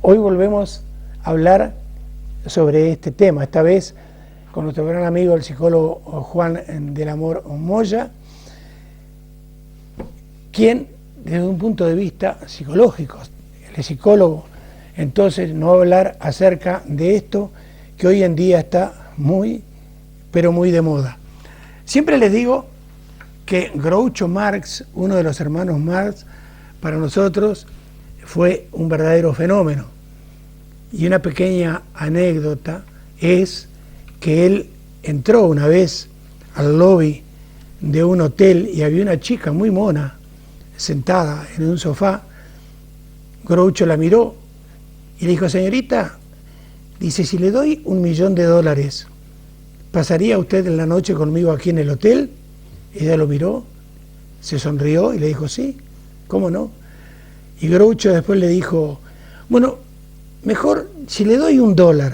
Hoy volvemos a hablar sobre este tema, esta vez con nuestro gran amigo el psicólogo Juan del Amor Moya, quien desde un punto de vista psicológico, él es psicólogo, entonces nos va a hablar acerca de esto que hoy en día está muy, pero muy de moda. Siempre les digo que Groucho Marx, uno de los hermanos Marx, para nosotros fue un verdadero fenómeno. Y una pequeña anécdota es que él entró una vez al lobby de un hotel y había una chica muy mona sentada en un sofá. Groucho la miró y le dijo: señorita, dice, si le doy $1.000.000, ¿pasaría usted en la noche conmigo aquí en el hotel? Ella lo miró, se sonrió y le dijo: sí, ¿cómo no? Y Groucho después le dijo: bueno, mejor si le doy $1,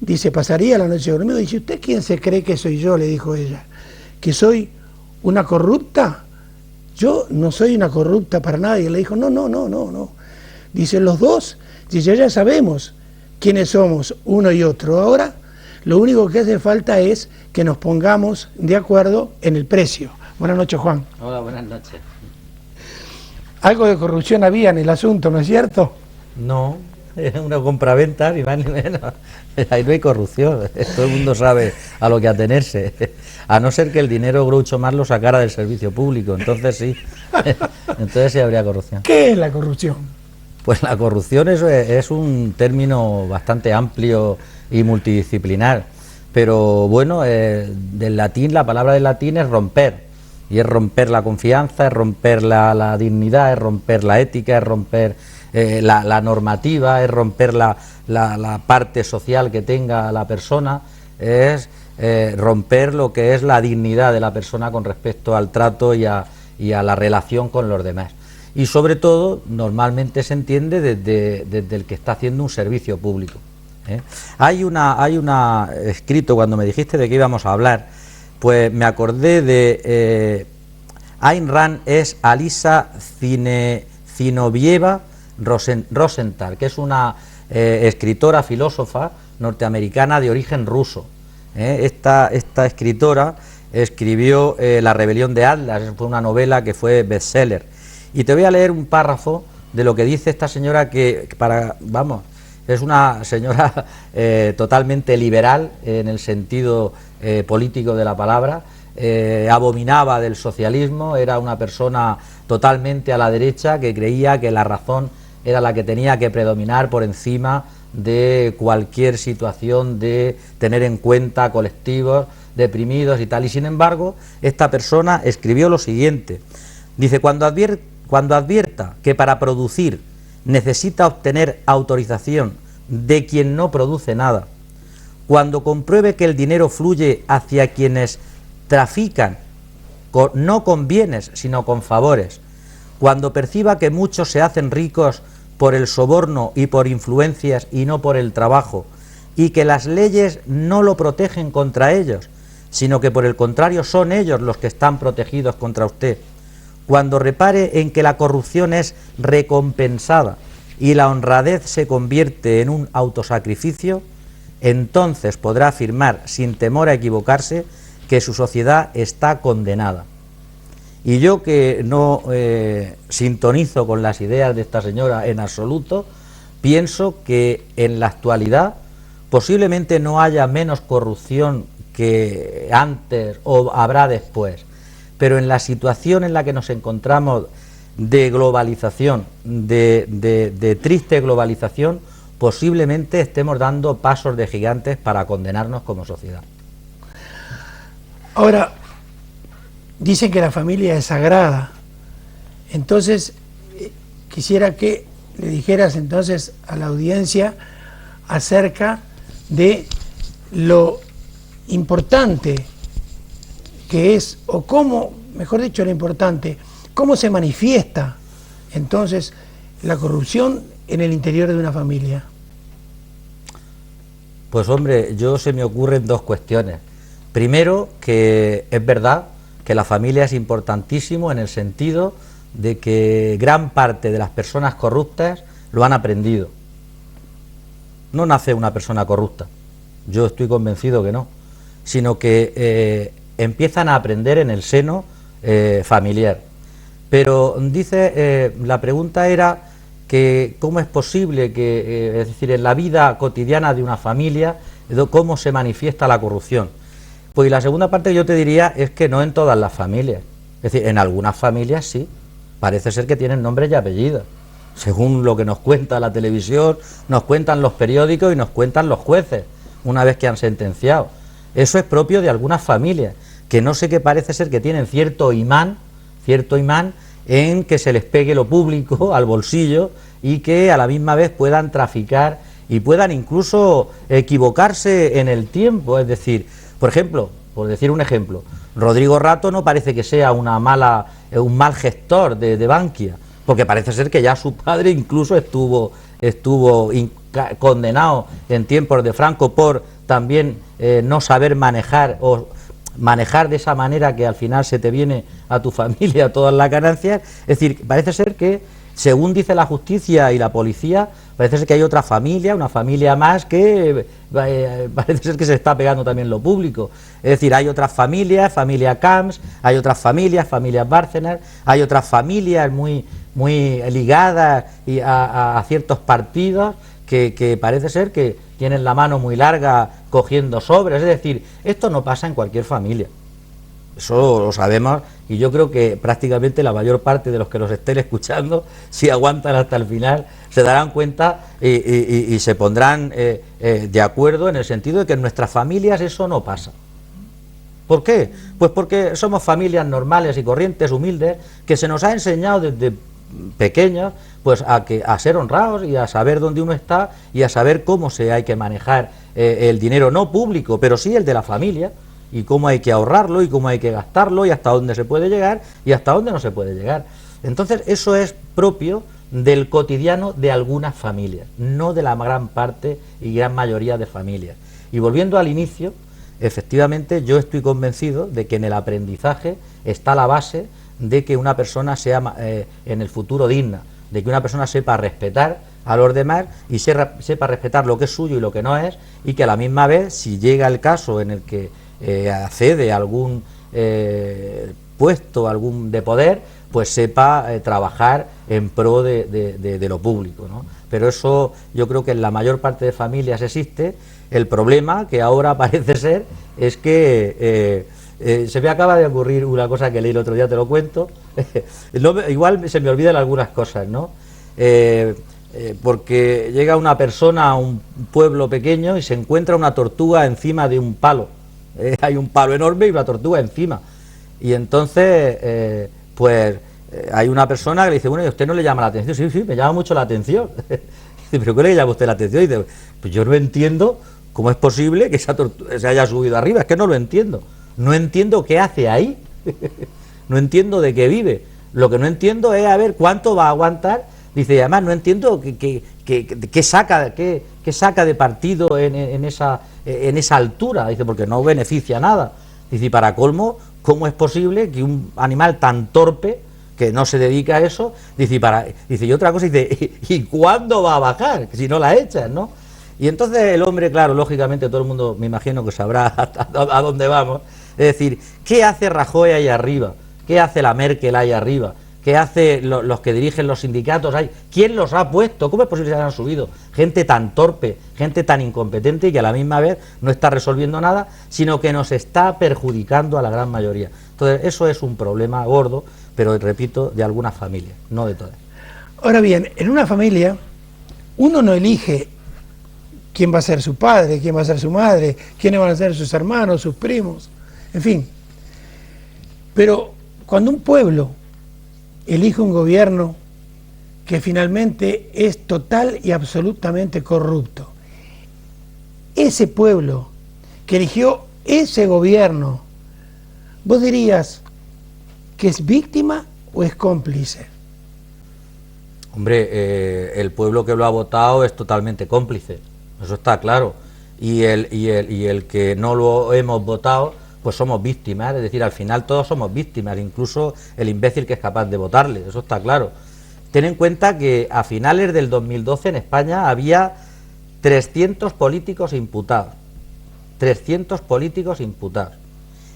dice, ¿pasaría la noche conmigo? Dice: ¿usted quién se cree que soy yo? Le dijo ella, ¿que soy una corrupta? Yo no soy una corrupta para nadie. Le dijo: no. Dice: los dos, dice, ya sabemos quiénes somos uno y otro. Ahora lo único que hace falta es que nos pongamos de acuerdo en el precio. Buenas noches, Juan. Hola, buenas noches. Algo de corrupción había en el asunto, ¿no es cierto? No, es una compraventa, ni más ni menos. Ahí no hay corrupción, todo el mundo sabe a lo que atenerse. A no ser que el dinero Groucho Marx lo sacara del servicio público, entonces sí. Entonces sí habría corrupción. ¿Qué es la corrupción? Pues la corrupción es un término bastante amplio y multidisciplinar, pero bueno, del latín, la palabra del latín es romper, y es romper la confianza, es romper la dignidad, es romper la ética, es romper la normativa, es romper la parte social que tenga la persona, es romper lo que es la dignidad de la persona con respecto al trato y a la relación con los demás. Y sobre todo, normalmente se entiende desde el que está haciendo un servicio público. Hay una escrito, cuando me dijiste de qué íbamos a hablar, pues me acordé de Ayn Rand, es Alisa Zinovieva Rosenthal, que es una escritora, filósofa norteamericana de origen ruso. Esta escritora escribió La rebelión de Atlas, fue una novela que fue bestseller. Y te voy a leer un párrafo de lo que dice esta señora, que es una señora totalmente liberal en el sentido político de la palabra, abominaba del socialismo, era una persona totalmente a la derecha que creía que la razón era la que tenía que predominar por encima de cualquier situación de tener en cuenta colectivos deprimidos y tal. Y sin embargo, esta persona escribió lo siguiente, dice: cuando advierta que para producir necesita obtener autorización de quien no produce nada, cuando compruebe que el dinero fluye hacia quienes trafican no con bienes sino con favores, cuando perciba que muchos se hacen ricos por el soborno y por influencias y no por el trabajo, y que las leyes no lo protegen contra ellos, sino que por el contrario son ellos los que están protegidos contra usted, cuando repare en que la corrupción es recompensada y la honradez se convierte en un autosacrificio, entonces podrá afirmar sin temor a equivocarse que su sociedad está condenada. Y yo, que no sintonizo con las ideas de esta señora en absoluto, pienso que en la actualidad posiblemente no haya menos corrupción que antes o habrá después, pero en la situación en la que nos encontramos de globalización, de triste globalización, posiblemente estemos dando pasos de gigantes para condenarnos como sociedad. Ahora, dicen que la familia es sagrada, entonces quisiera que le dijeras entonces a la audiencia acerca de lo importante que es, o cómo, mejor dicho, lo importante, cómo se manifiesta entonces la corrupción en el interior de una familia. Pues hombre, se me ocurren dos cuestiones. Primero, que es verdad que la familia es importantísimo en el sentido de que gran parte de las personas corruptas lo han aprendido. no nace una persona corrupta, yo estoy convencido que no, sino que empiezan a aprender en el seno familiar. Pero dice, la pregunta era que cómo es posible que, es decir, en la vida cotidiana de una familia, cómo se manifiesta la corrupción. Pues la segunda parte que yo te diría es que no en todas las familias, es decir, en algunas familias sí, parece ser que tienen nombres y apellidos, según lo que nos cuenta la televisión, nos cuentan los periódicos y nos cuentan los jueces, una vez que han sentenciado. Eso es propio de algunas familias, que no sé qué parece ser que tienen cierto imán en que se les pegue lo público al bolsillo y que a la misma vez puedan traficar y puedan incluso equivocarse en el tiempo. Es decir, por ejemplo, por decir un ejemplo, Rodrigo Rato no parece que sea un mal gestor de Bankia, porque parece ser que ya su padre incluso estuvo condenado en tiempos de Franco por también no saber manejar o manejar de esa manera que al final se te viene a tu familia todas las ganancias. Es decir, parece ser que, según dice la justicia y la policía, parece ser que hay otra familia, una familia más que parece ser que se está pegando también lo público. Es decir, hay otras familias, familia Camps, hay otras familias Bárcenas, hay otras familias muy ligadas a ciertos partidos que parece ser que tienen la mano muy larga cogiendo sobres. Es decir, esto no pasa en cualquier familia, eso lo sabemos, y yo creo que prácticamente la mayor parte de los que los estén escuchando, si aguantan hasta el final, se darán cuenta y se pondrán de acuerdo en el sentido de que en nuestras familias eso no pasa. ¿Por qué? Pues porque somos familias normales y corrientes, humildes, que se nos ha enseñado desde pequeños pues a ser honrados y a saber dónde uno está y a saber cómo se hay que manejar el dinero, no público, pero sí el de la familia, y cómo hay que ahorrarlo y cómo hay que gastarlo y hasta dónde se puede llegar y hasta dónde no se puede llegar. Entonces eso es propio del cotidiano de algunas familias, no de la gran parte y gran mayoría de familias. Y volviendo al inicio, efectivamente yo estoy convencido de que en el aprendizaje está la base de que una persona sea en el futuro digna, de que una persona sepa respetar a los demás y sepa respetar lo que es suyo y lo que no es, y que a la misma vez, si llega el caso en el que accede a algún puesto de poder, pues sepa trabajar en pro de lo público, ¿no? Pero eso yo creo que en la mayor parte de familias existe. El problema que ahora parece ser es que se me acaba de ocurrir una cosa que leí el otro día, te lo cuento. Igual se me olvidan algunas cosas, ¿no? Porque llega una persona a un pueblo pequeño y se encuentra una tortuga encima de un palo. Hay un palo enorme y una tortuga encima. Y entonces, hay una persona que le dice, bueno, ¿y a usted no le llama la atención? Sí, sí, me llama mucho la atención. Dice, ¿pero qué le llama a usted la atención? Y dice, pues yo no entiendo cómo es posible que esa tortuga se haya subido arriba, es que no lo entiendo. No entiendo qué hace ahí, no entiendo de qué vive. Lo que no entiendo es a ver cuánto va a aguantar. Dice, y además no entiendo qué saca de partido en esa altura. Dice, porque no beneficia nada. Dice, y para colmo, ¿cómo es posible que un animal tan torpe, que no se dedica a eso, dice, y otra cosa, dice, ¿y cuándo va a bajar? Si no la echas, ¿no? Y entonces el hombre, claro, lógicamente todo el mundo me imagino que sabrá a dónde vamos. Es decir, ¿qué hace Rajoy ahí arriba? ¿Qué hace la Merkel ahí arriba? ¿Qué hace los que dirigen los sindicatos ahí? ¿Quién los ha puesto? ¿Cómo es posible que se hayan subido? Gente tan torpe, gente tan incompetente y que a la misma vez no está resolviendo nada, sino que nos está perjudicando a la gran mayoría. Entonces eso es un problema gordo, pero repito, de algunas familias, no de todas. Ahora bien, en una familia uno no elige quién va a ser su padre, quién va a ser su madre, quiénes van a ser sus hermanos, sus primos, en fin. Pero cuando un pueblo elige un gobierno que finalmente es total y absolutamente corrupto, ese pueblo que eligió ese gobierno, ¿vos dirías que es víctima o es cómplice? Hombre, el pueblo que lo ha votado es totalmente cómplice, eso está claro, y el que no lo hemos votado, pues somos víctimas, es decir, al final todos somos víctimas, incluso el imbécil que es capaz de votarle, eso está claro. Ten en cuenta que a finales del 2012 en España había 300 políticos imputados. 300 políticos imputados.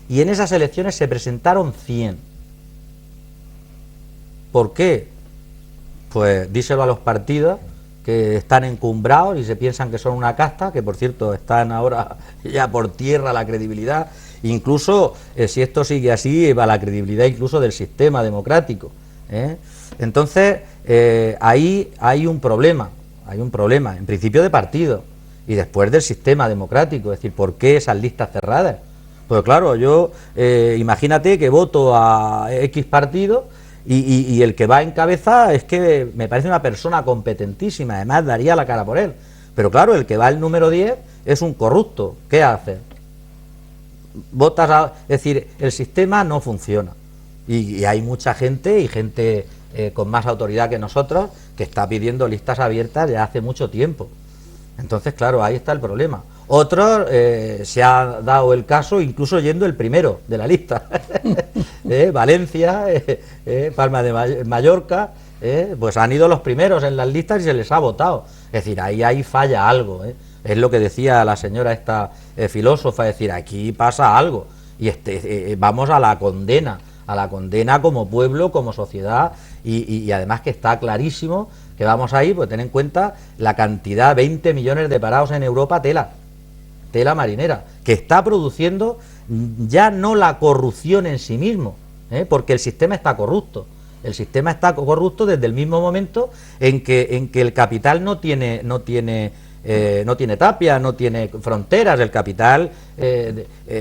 Y en esas elecciones se presentaron 100. ¿Por qué? Pues díselo a los partidos que están encumbrados y se piensan que son una casta, que por cierto están ahora ya por tierra la credibilidad, incluso si esto sigue así, va la credibilidad incluso del sistema democrático, ¿eh? Entonces, ahí hay un problema, en principio de partido y después del sistema democrático, es decir, ¿por qué esas listas cerradas? Pues claro, yo imagínate que voto a X partido y el que va en cabeza es que me parece una persona competentísima, además daría la cara por él, pero claro, el que va el número 10 es un corrupto, ¿qué hace? Votas a... Es decir, el sistema no funciona y hay mucha gente y gente con más autoridad que nosotros que está pidiendo listas abiertas ya hace mucho tiempo. Entonces, claro, ahí está el problema. Otros se ha dado el caso incluso yendo el primero de la lista. Valencia, Palma de Mallorca, pues han ido los primeros en las listas y se les ha votado. Es decir, ahí falla algo. Es lo que decía la señora esta filósofa, es decir, aquí pasa algo. Y vamos a la condena como pueblo, como sociedad, y además que está clarísimo que vamos ahí, pues ten en cuenta la cantidad, 20 millones de parados en Europa, tela marinera, que está produciendo ya no la corrupción en sí mismo, porque el sistema está corrupto. El sistema está corrupto desde el mismo momento en que el capital no tiene tapia, no tiene fronteras. El capital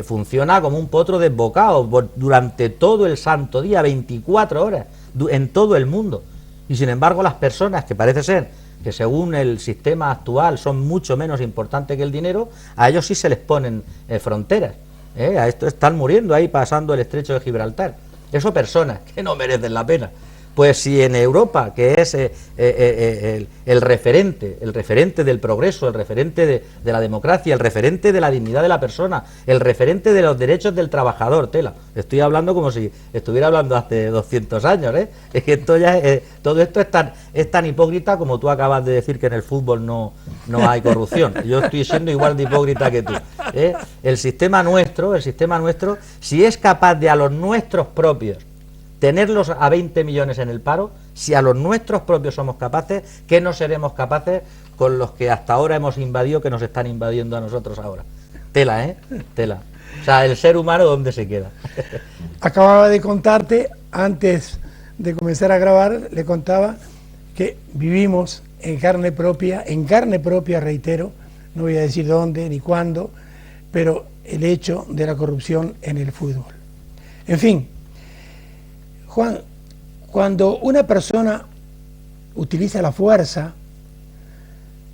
funciona como un potro desbocado durante todo el santo día, 24 horas, en todo el mundo. Y sin embargo las personas, que parece ser que según el sistema actual son mucho menos importantes que el dinero, a ellos sí se les ponen fronteras. A esto están muriendo ahí pasando el estrecho de Gibraltar. Eso personas que no merecen la pena. Pues si en Europa, que es el referente del progreso, el referente de la democracia, el referente de la dignidad de la persona, el referente de los derechos del trabajador, tela, estoy hablando como si estuviera hablando hace 200 años, es que esto ya todo esto es tan hipócrita como tú acabas de decir que en el fútbol no hay corrupción. Yo estoy siendo igual de hipócrita que tú. El sistema nuestro, si es capaz de a los nuestros propios tenerlos a 20 millones en el paro, si a los nuestros propios somos capaces, ¿qué no seremos capaces con los que hasta ahora hemos invadido, que nos están invadiendo a nosotros ahora? Tela, tela. O sea, el ser humano, ¿dónde se queda? Acababa de contarte, antes de comenzar a grabar, le contaba que vivimos en carne propia, reitero, no voy a decir dónde ni cuándo, pero el hecho de la corrupción en el fútbol. En fin, Juan, cuando una persona utiliza la fuerza,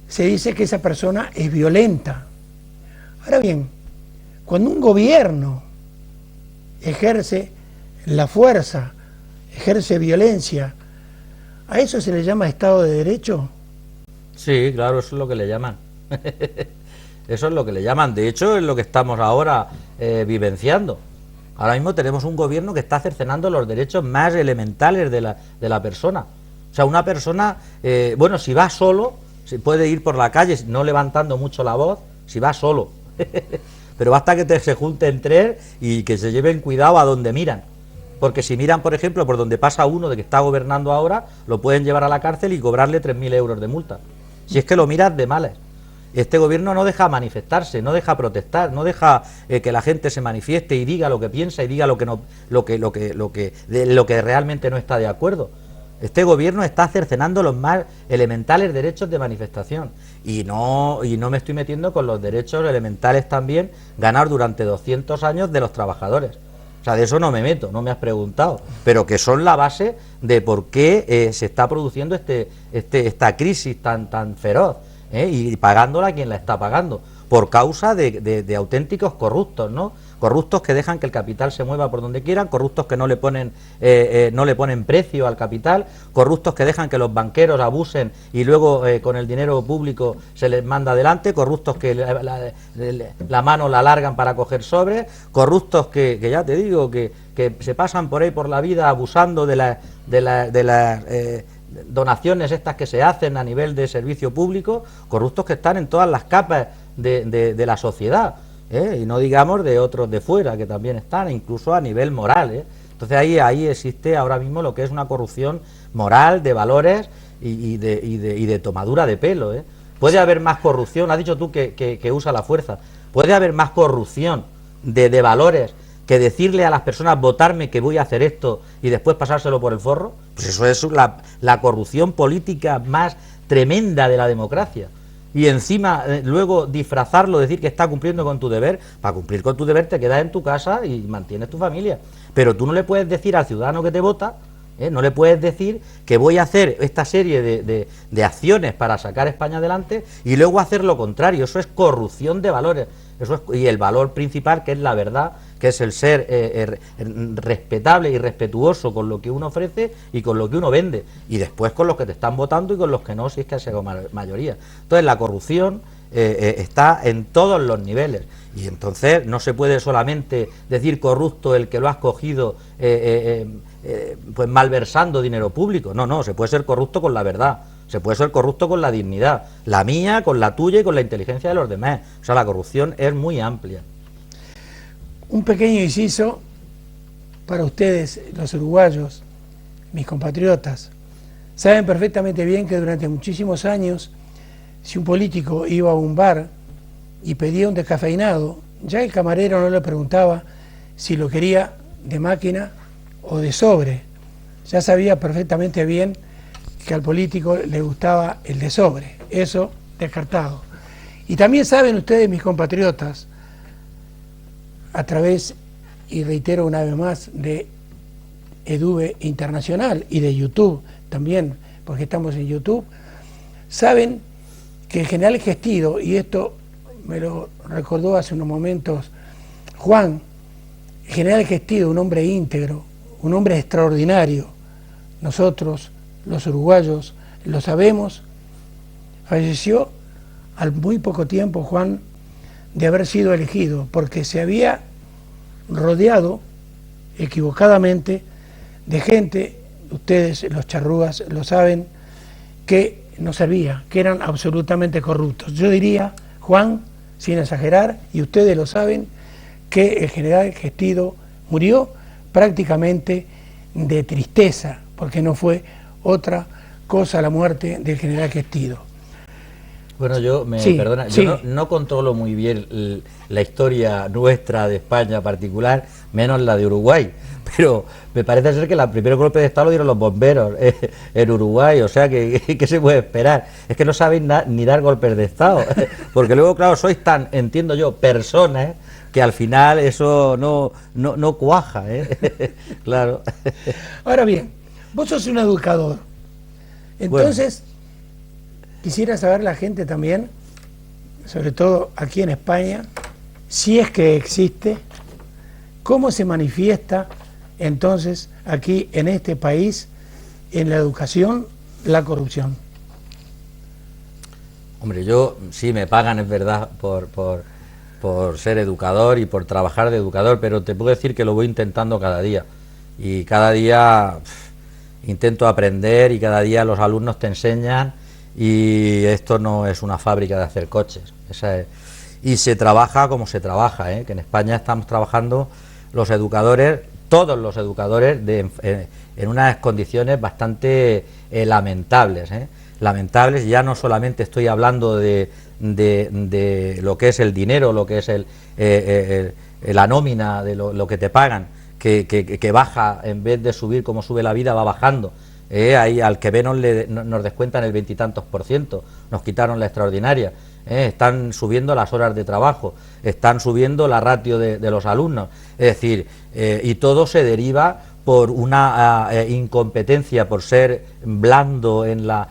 se dice que esa persona es violenta. Ahora bien, cuando un gobierno ejerce la fuerza, ejerce violencia, ¿a eso se le llama Estado de Derecho? Sí, claro, eso es lo que le llaman. Eso es lo que le llaman. De hecho, es lo que estamos ahora vivenciando. Ahora mismo tenemos un gobierno que está cercenando los derechos más elementales de la persona. O sea, una persona, bueno, si va solo, se puede ir por la calle no levantando mucho la voz, si va solo. Pero basta que se junten tres y que se lleven cuidado a donde miran. Porque si miran, por ejemplo, por donde pasa uno de que está gobernando ahora, lo pueden llevar a la cárcel y cobrarle 3.000 euros de multa. Si es que lo miras de malas. Este gobierno no deja manifestarse, no deja protestar, no deja que la gente se manifieste y diga lo que piensa y diga lo que realmente no está de acuerdo. Este gobierno está cercenando los más elementales derechos de manifestación y no me estoy metiendo con los derechos elementales también ganar durante 200 años de los trabajadores. O sea, de eso no me meto, no me has preguntado, pero que son la base de por qué se está produciendo esta crisis tan feroz. Y pagándola quien la está pagando, por causa de auténticos corruptos, ¿no? Corruptos que dejan que el capital se mueva por donde quieran, corruptos que no le ponen precio al capital, corruptos que dejan que los banqueros abusen y luego con el dinero público se les manda adelante, corruptos que la mano la alargan para coger sobres, corruptos que ya te digo que se pasan por ahí por la vida abusando de donaciones estas que se hacen a nivel de servicio público, corruptos que están en todas las capas de la sociedad, y no digamos de otros de fuera que también están, incluso a nivel moral, Entonces ahí existe ahora mismo lo que es una corrupción moral, de valores y de tomadura de pelo, Puede haber más corrupción, has dicho tú que usa la fuerza, puede haber más corrupción de valores que decirle a las personas votarme que voy a hacer esto y después pasárselo por el forro. Pues eso es la corrupción política más tremenda de la democracia. Y encima luego disfrazarlo, decir que está cumpliendo con tu deber. Para cumplir con tu deber te quedas en tu casa y mantienes tu familia, pero tú no le puedes decir al ciudadano que te vota, no le puedes decir que voy a hacer esta serie de acciones para sacar España adelante y luego hacer lo contrario. Eso es corrupción de valores. Y el valor principal, que es la verdad, que es el ser respetable y respetuoso con lo que uno ofrece y con lo que uno vende, y después con los que te están votando y con los que no, si es que sea mayoría. Entonces la corrupción está en todos los niveles, y entonces no se puede solamente decir corrupto el que lo has cogido pues malversando dinero público. No, se puede ser corrupto con la verdad, se puede ser corrupto con la dignidad, la mía, con la tuya y con la inteligencia de los demás. O sea, la corrupción es muy amplia. Un pequeño inciso para ustedes, los uruguayos, mis compatriotas. Saben perfectamente bien que durante muchísimos años, si un político iba a un bar y pedía un descafeinado, ya el camarero no le preguntaba si lo quería de máquina o de sobre. Ya sabía perfectamente bien que al político le gustaba el de sobre. Eso descartado. Y también saben ustedes, mis compatriotas, a través, y reitero una vez más, de EDUVE Internacional y de YouTube también, porque estamos en YouTube, saben que el general Gestido, y esto me lo recordó hace unos momentos Juan, el general Gestido, un hombre íntegro, un hombre extraordinario, nosotros, los uruguayos, lo sabemos, falleció al muy poco tiempo, Juan, de haber sido elegido, porque se había rodeado equivocadamente de gente, ustedes los charrúas lo saben, que no servía, que eran absolutamente corruptos. Yo diría, Juan, sin exagerar, y ustedes lo saben, que el general Gestido murió prácticamente de tristeza, porque no fue otra cosa la muerte del general Gestido. Bueno, perdona, sí. Yo no controlo muy bien la historia nuestra de España particular, menos la de Uruguay, pero me parece ser que el primer golpe de Estado lo dieron los bomberos en Uruguay, o sea, ¿qué se puede esperar? Es que no sabéis ni dar golpes de Estado, porque luego, claro, sois tan, entiendo yo, personas, que al final eso no cuaja, Claro. Ahora bien, vos sos un educador, entonces... Bueno. Quisiera saber la gente también, sobre todo aquí en España, si es que existe, cómo se manifiesta entonces aquí en este país, en la educación, la corrupción. Hombre, yo sí me pagan, es verdad, por ser educador y por trabajar de educador, pero te puedo decir que lo voy intentando cada día. Y cada día intento aprender y cada día los alumnos te enseñan. Y esto no es una fábrica de hacer coches, y se trabaja como se trabaja, que en España estamos trabajando los educadores, todos los educadores, en unas condiciones bastante lamentables, lamentables. Ya no solamente estoy hablando de lo que es el dinero, lo que es la nómina, de lo que te pagan, que baja, en vez de subir como sube la vida, va bajando. Ahí al que ve nos descuentan el 20 y tantos %, nos quitaron la extraordinaria, están subiendo las horas de trabajo, están subiendo la ratio de los alumnos, es decir, y todo se deriva por una incompetencia, por ser blando en la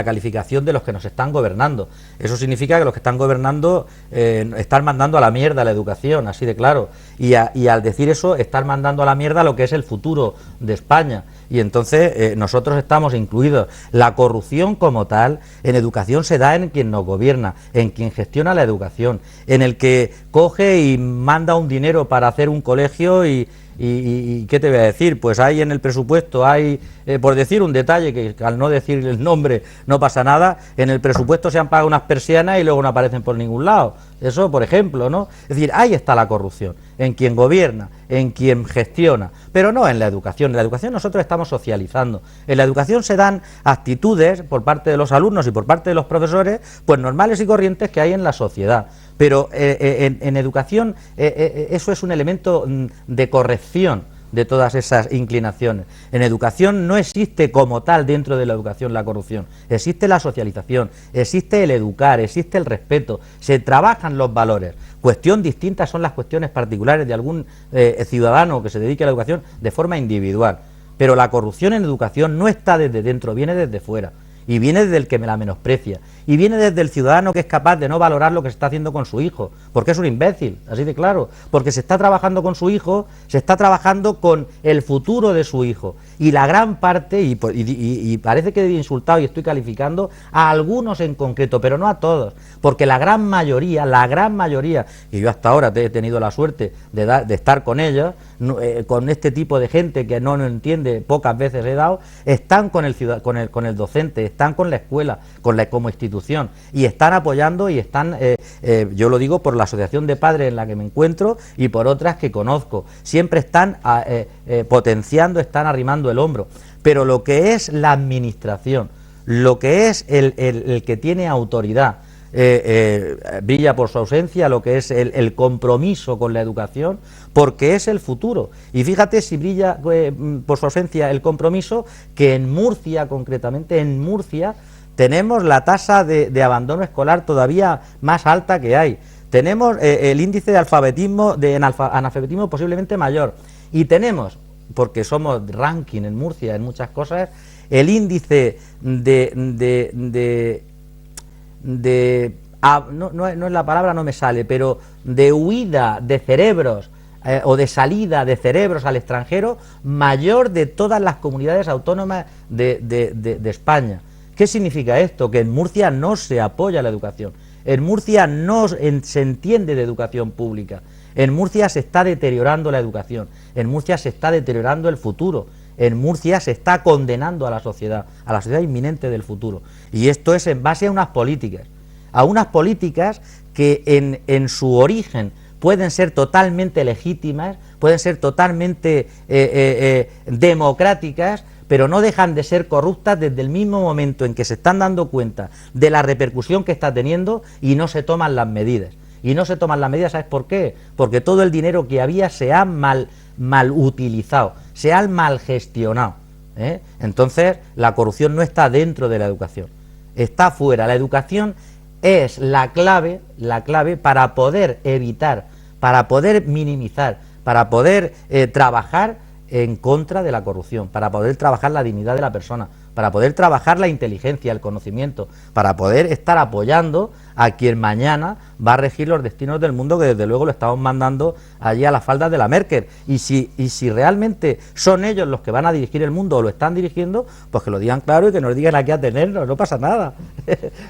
calificación de los que nos están gobernando. Eso significa que los que están gobernando están mandando a la mierda la educación, así de claro, y al decir eso están mandando a la mierda lo que es el futuro de España. Y entonces nosotros estamos incluidos. La corrupción como tal en educación se da en quien nos gobierna, en quien gestiona la educación, en el que coge y manda un dinero para hacer un colegio y y ¿qué te voy a decir? Pues hay en el presupuesto, hay, por decir un detalle, que al no decir el nombre no pasa nada, en el presupuesto se han pagado unas persianas y luego no aparecen por ningún lado. Eso, por ejemplo, ¿no? Es decir, ahí está la corrupción, en quien gobierna, en quien gestiona, pero no en la educación. En la educación nosotros estamos socializando. En la educación se dan actitudes por parte de los alumnos y por parte de los profesores, pues normales y corrientes que hay en la sociedad. Pero en educación eso es un elemento de corrección de todas esas inclinaciones. En educación no existe como tal dentro de la educación la corrupción, existe la socialización, existe el educar, existe el respeto, se trabajan los valores. Cuestión distinta son las cuestiones particulares de algún ciudadano que se dedique a la educación de forma individual, pero la corrupción en educación no está desde dentro, viene desde fuera. Y viene desde el que me la menosprecia, y viene desde el ciudadano que es capaz de no valorar lo que se está haciendo con su hijo, porque es un imbécil, así de claro, porque se está trabajando con su hijo, se está trabajando con el futuro de su hijo, y la gran parte, y parece que he insultado y estoy calificando a algunos en concreto, pero no a todos, porque la gran mayoría, y yo hasta ahora he tenido la suerte de estar con ellos, con este tipo de gente que no entiende, pocas veces he dado, están con el docente, están con la escuela, como institución, y están apoyando y están, yo lo digo por la asociación de padres en la que me encuentro y por otras que conozco, siempre están potenciando, están arrimando el hombro, pero lo que es la administración, lo que es el que tiene autoridad, brilla por su ausencia lo que es el compromiso con la educación, porque es el futuro. Y fíjate si brilla por su ausencia el compromiso, que en Murcia, concretamente en Murcia, tenemos la tasa de abandono escolar todavía más alta que hay. Tenemos el índice de alfabetismo, analfabetismo posiblemente mayor. Y tenemos, porque somos ranking en Murcia en muchas cosas, el índice no es la palabra, no me sale, pero de huida de cerebros o de salida de cerebros al extranjero mayor de todas las comunidades autónomas de España. ¿Qué significa esto? Que en Murcia no se apoya la educación, en Murcia no se entiende de educación pública, en Murcia se está deteriorando la educación, en Murcia se está deteriorando el futuro, en Murcia se está condenando a la sociedad inminente del futuro. Y esto es en base a unas políticas que en su origen pueden ser totalmente legítimas, pueden ser totalmente democráticas, pero no dejan de ser corruptas desde el mismo momento en que se están dando cuenta de la repercusión que está teniendo y no se toman las medidas. Y no se toman las medidas, ¿sabes por qué? Porque todo el dinero que había se ha mal utilizado, se ha mal gestionado, ¿eh? Entonces la corrupción no está dentro de la educación, está fuera. La educación es la clave para poder evitar, para poder minimizar, para poder trabajar en contra de la corrupción, para poder trabajar la dignidad de la persona, para poder trabajar la inteligencia, el conocimiento, para poder estar apoyando a quien mañana va a regir los destinos del mundo, que desde luego lo estamos mandando allí a las faldas de la Merkel. Y si realmente son ellos los que van a dirigir el mundo o lo están dirigiendo, pues que lo digan claro y que nos digan a qué atenernos, no pasa nada.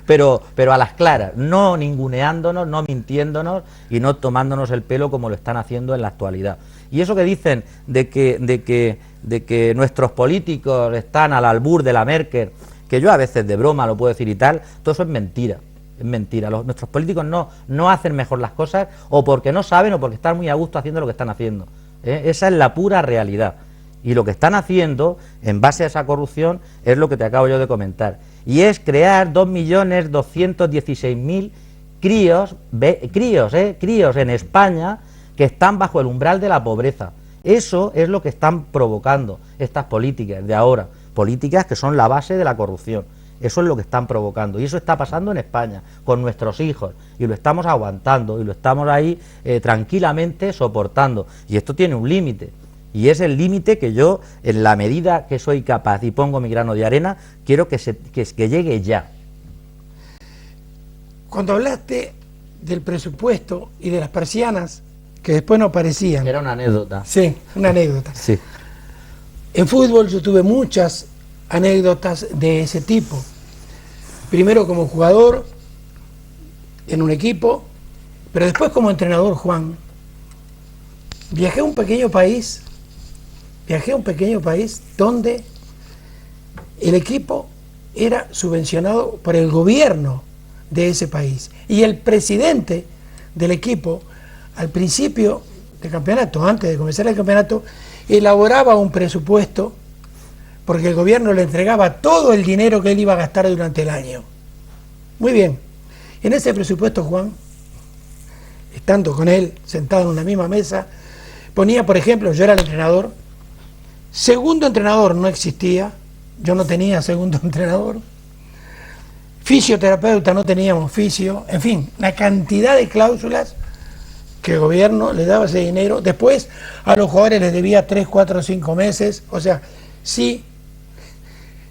pero a las claras, no ninguneándonos, no mintiéndonos y no tomándonos el pelo como lo están haciendo en la actualidad. Y eso que dicen de que nuestros políticos están al albur de la Merkel, que yo a veces de broma lo puedo decir y tal, todo eso es mentira. Es mentira. Nuestros políticos no hacen mejor las cosas, o porque no saben o porque están muy a gusto haciendo lo que están haciendo. Esa es la pura realidad. Y lo que están haciendo, en base a esa corrupción, es lo que te acabo yo de comentar. Y es crear 2.216.000 críos en España que están bajo el umbral de la pobreza. Eso es lo que están provocando estas políticas de ahora, políticas que son la base de la corrupción. Eso es lo que están provocando, y eso está pasando en España con nuestros hijos, y lo estamos aguantando, y lo estamos ahí tranquilamente soportando, y esto tiene un límite, y es el límite que yo, en la medida que soy capaz y pongo mi grano de arena, quiero que llegue ya. Cuando hablaste del presupuesto y de las persianas, que después no aparecían. Era una anécdota. Sí, una anécdota. Sí. En fútbol yo tuve muchas anécdotas de ese tipo. Primero como jugador en un equipo, pero después como entrenador, Juan. Viajé a un pequeño país viajé a un pequeño país donde el equipo era subvencionado por el gobierno de ese país. Y el presidente del equipo, al principio del campeonato, antes de comenzar el campeonato, elaboraba un presupuesto porque el gobierno le entregaba todo el dinero que él iba a gastar durante el año. Muy bien. En ese presupuesto, Juan, estando con él, sentado en una misma mesa, ponía, por ejemplo, yo era el entrenador, segundo entrenador no existía, yo no tenía segundo entrenador, fisioterapeuta no teníamos fisio, en fin, una cantidad de cláusulas que el gobierno le daba ese dinero. Después a los jugadores les debía 3, 4, 5 meses, o sea, sí,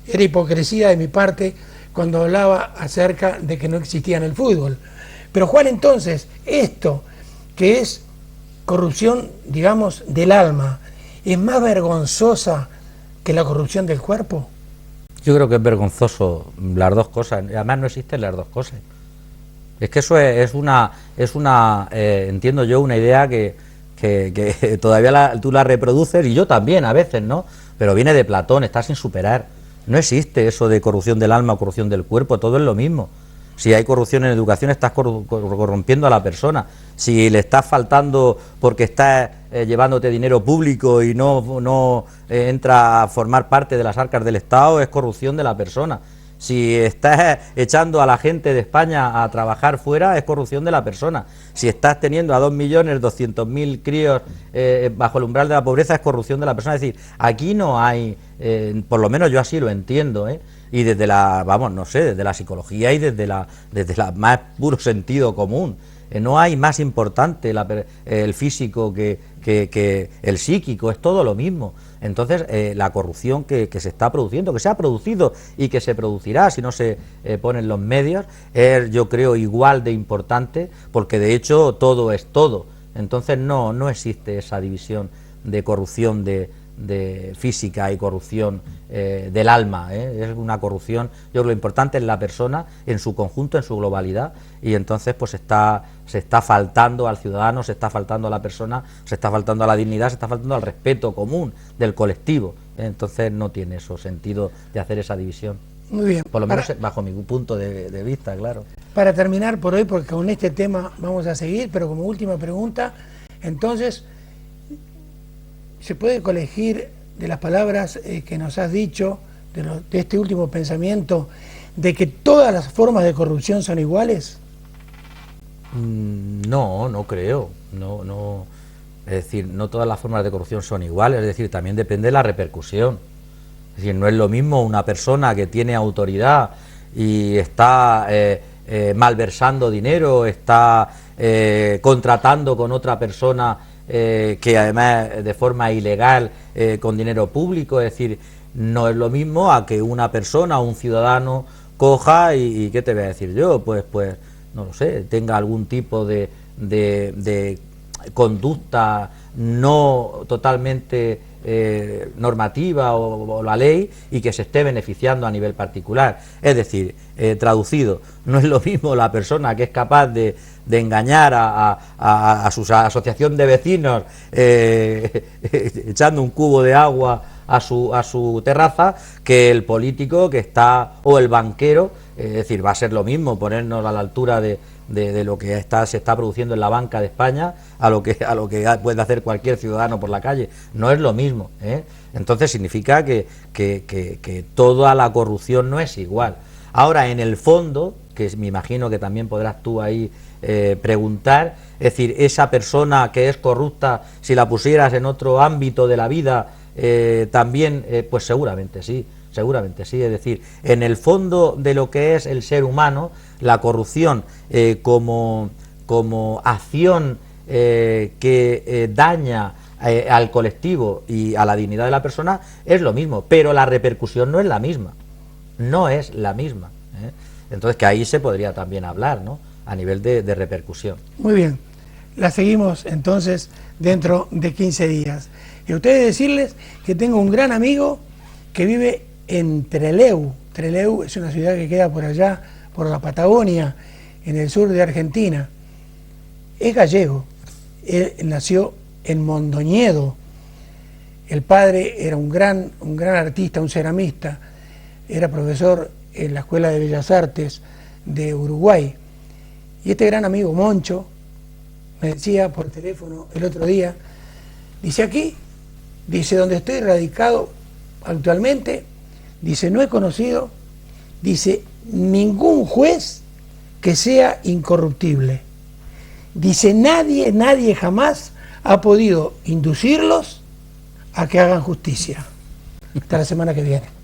era hipocresía de mi parte cuando hablaba acerca de que no existía en el fútbol. Pero Juan, entonces, esto que es corrupción, digamos, del alma, ¿es más vergonzosa que la corrupción del cuerpo? Yo creo que es vergonzoso las dos cosas, además no existen las dos cosas. Es que eso es una entiendo yo, una idea que todavía tú la reproduces, y yo también a veces, ¿no? Pero viene de Platón, está sin superar. No existe eso de corrupción del alma o corrupción del cuerpo, todo es lo mismo. Si hay corrupción en educación, estás corrompiendo a la persona. Si le estás faltando porque estás llevándote dinero público y no entra a formar parte de las arcas del Estado, es corrupción de la persona. Si estás echando a la gente de España a trabajar fuera, es corrupción de la persona. Si estás teniendo a 2.200.000 críos bajo el umbral de la pobreza, es corrupción de la persona. Es decir, aquí no hay, por lo menos yo así lo entiendo, y desde la, vamos, no sé, desde la psicología y desde la más puro sentido común. No hay más importante el físico que el psíquico, es todo lo mismo. Entonces, la corrupción que se está produciendo, que se ha producido y que se producirá si no se ponen los medios, es, yo creo, igual de importante, porque de hecho todo es todo. Entonces no existe esa división de corrupción de física y corrupción del alma, es una corrupción, yo creo que lo importante es la persona en su conjunto, en su globalidad, y entonces pues se está faltando al ciudadano, se está faltando a la persona, se está faltando a la dignidad, se está faltando al respeto común del colectivo, entonces no tiene eso sentido de hacer esa división. Muy bien. Por lo menos bajo mi punto de vista, claro. Para terminar por hoy, porque con este tema vamos a seguir, pero como última pregunta, entonces, ¿se puede colegir de las palabras que nos has dicho, de este último pensamiento, de que todas las formas de corrupción son iguales? No creo. No. Es decir, no todas las formas de corrupción son iguales, es decir, también depende de la repercusión. Es decir, no es lo mismo una persona que tiene autoridad y está malversando dinero, está contratando con otra persona que además de forma ilegal con dinero público, es decir, no es lo mismo a que una persona o un ciudadano coja y ¿qué te voy a decir yo? Pues no lo sé, tenga algún tipo de conducta no totalmente normativa o la ley y que se esté beneficiando a nivel particular. Es decir, traducido, no es lo mismo la persona que es capaz de engañar a su asociación de vecinos echando un cubo de agua a su terraza, que el político que está, o el banquero. Es decir, va a ser lo mismo ponernos a la altura de lo que se está produciendo en la banca de España a lo que puede hacer cualquier ciudadano por la calle. No es lo mismo, Entonces significa que toda la corrupción no es igual. Ahora, en el fondo, que me imagino que también podrás tú ahí preguntar, es decir, esa persona que es corrupta, si la pusieras en otro ámbito de la vida, también, pues seguramente sí, es decir, en el fondo de lo que es el ser humano, la corrupción como acción que daña al colectivo y a la dignidad de la persona es lo mismo, pero la repercusión no es la misma, Entonces, que ahí se podría también hablar, ¿no?, a nivel de repercusión. Muy bien, la seguimos entonces dentro de 15 días. Y a ustedes decirles que tengo un gran amigo que vive en Trelew. Trelew es una ciudad que queda por allá, por la Patagonia, en el sur de Argentina. Es gallego, él nació en Mondoñedo, El padre era un gran artista, un ceramista, era profesor en la Escuela de Bellas Artes de Uruguay. Y este gran amigo Moncho me decía por teléfono el otro día, dice aquí, dice donde estoy radicado actualmente, dice no he conocido, dice ningún juez que sea incorruptible. Dice nadie jamás ha podido inducirlos a que hagan justicia. Hasta la semana que viene.